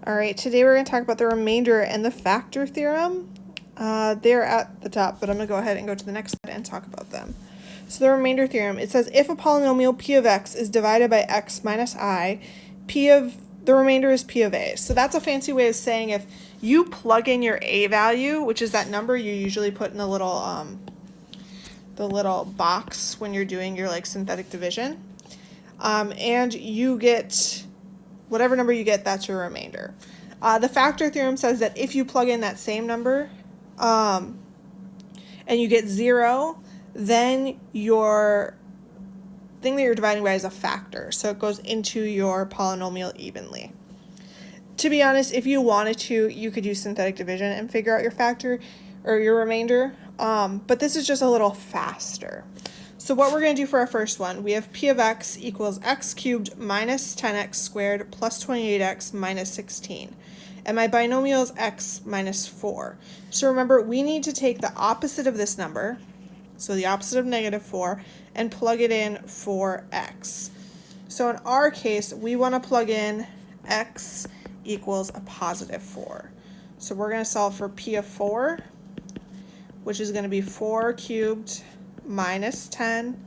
All right, today we're going to talk about the remainder and the factor theorem. They're at the top, but I'm going to go ahead and go to the next slide and talk about them. So the remainder theorem, it says if a polynomial p of x is divided by x minus I, the remainder is p of a. So that's a fancy way of saying if you plug in your a value, which is that number you usually put in the little box when you're doing your synthetic division, and you get whatever number you get, that's your remainder. The factor theorem says that if you plug in that same number and you get 0, then your thing that you're dividing by is a factor. So it goes into your polynomial evenly. To be honest, if you wanted to, you could use synthetic division and figure out your factor or your remainder, but this is just a little faster. So what we're going to do for our first one, we have p of x equals x cubed minus 10x squared plus 28x minus 16. And my binomial is x minus 4. So remember, we need to take the opposite of this number, so the opposite of negative 4, and plug it in for x. So in our case, we want to plug in x equals a positive 4. So we're going to solve for p of 4, which is going to be 4 cubed minus 10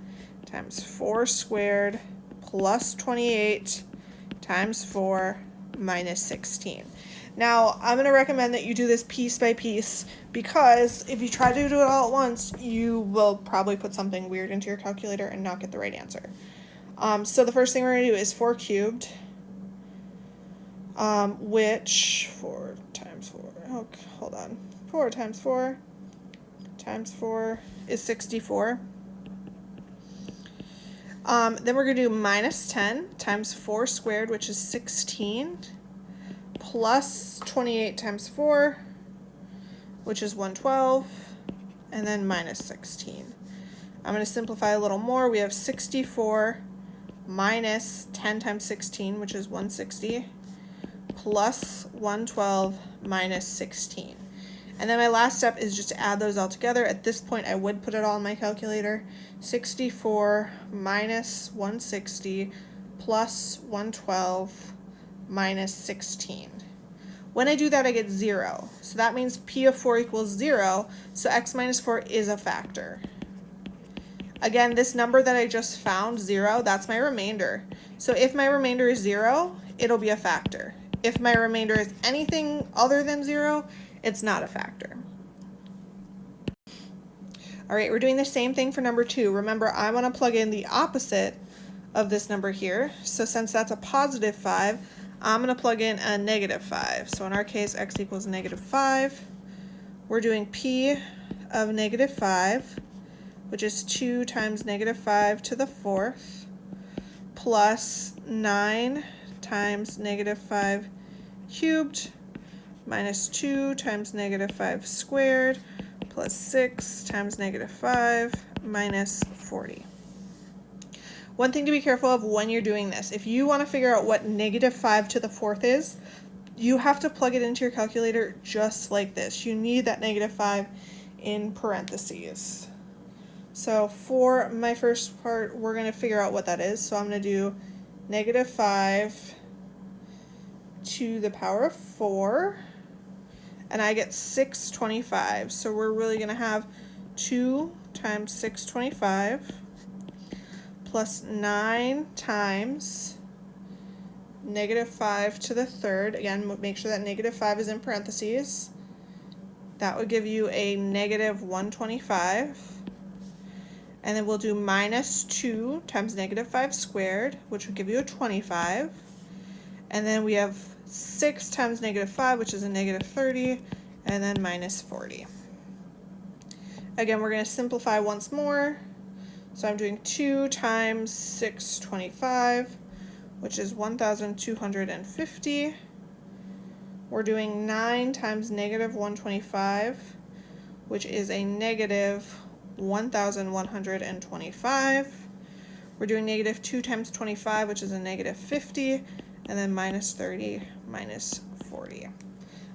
times 4 squared plus 28 times 4 minus 16. Now, I'm going to recommend that you do this piece by piece because if you try to do it all at once, you will probably put something weird into your calculator and not get the right answer. So the first thing we're going to do is 4 cubed, which 4 times 4, oh, hold on, 4 times 4 times 4 is 64. Then we're going to do minus 10 times 4 squared, which is 16, plus 28 times 4, which is 112, and then minus 16. I'm going to simplify a little more. We have 64 minus 10 times 16, which is 160, plus 112 minus 16. And then my last step is just to add those all together. At this point, I would put it all in my calculator. 64 minus 160 plus 112 minus 16. When I do that, I get 0. So that means p of 4 equals 0. So x minus 4 is a factor. Again, this number that I just found, 0, that's my remainder. So if my remainder is 0, it'll be a factor. If my remainder is anything other than 0, it's not a factor. All right, we're doing the same thing for number 2. Remember, I want to plug in the opposite of this number here. So since that's a positive 5, I'm going to plug in a negative 5. So in our case, x equals negative 5. We're doing p of negative 5, which is 2 times negative 5 to the 4th, plus 9 times negative 5 cubed, minus 2 times negative 5 squared, plus 6 times negative 5, minus 40. One thing to be careful of when you're doing this, if you want to figure out what negative 5 to the 4th is, you have to plug it into your calculator just like this. You need that negative 5 in parentheses. So for my first part, we're going to figure out what that is. So I'm going to do negative 5 to the power of 4. And I get 625. So we're really going to have 2 times 625 plus 9 times negative 5 to the 3rd. Again, make sure that negative 5 is in parentheses. That would give you a negative 125. And then we'll do minus 2 times negative 5 squared, which would give you a 25. And then we have 6 times negative 5, which is a negative 30, and then minus 40. Again, we're going to simplify once more. So I'm doing 2 times 625, which is 1,250. We're doing 9 times negative 125, which is a negative 1,125. We're doing negative 2 times 25, which is a negative 50. And then minus 30, minus 40.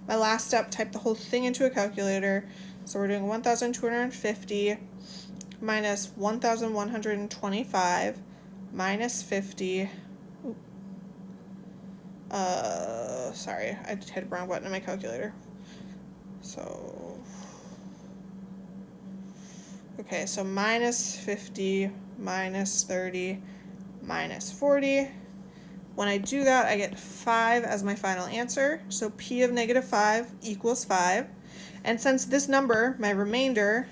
My last step, type the whole thing into a calculator. So we're doing 1,250 minus 1,125 minus 50, sorry, I hit the wrong button on my calculator. So, okay, so minus 50, minus 30, minus 40. When I do that, I get 5 as my final answer. So P of negative 5 equals 5. And since this number, my remainder,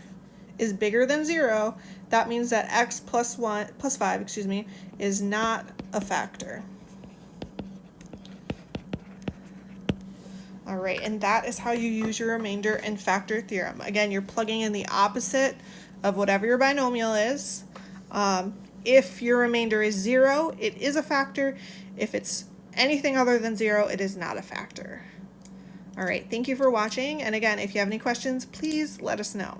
is bigger than 0, that means that x plus 5, excuse me, is not a factor. All right, and that is how you use your remainder and factor theorem. Again, you're plugging in the opposite of whatever your binomial is. If your remainder is 0, it is a factor. If it's anything other than 0, it is not a factor. All right, thank you for watching. And again, if you have any questions, please let us know.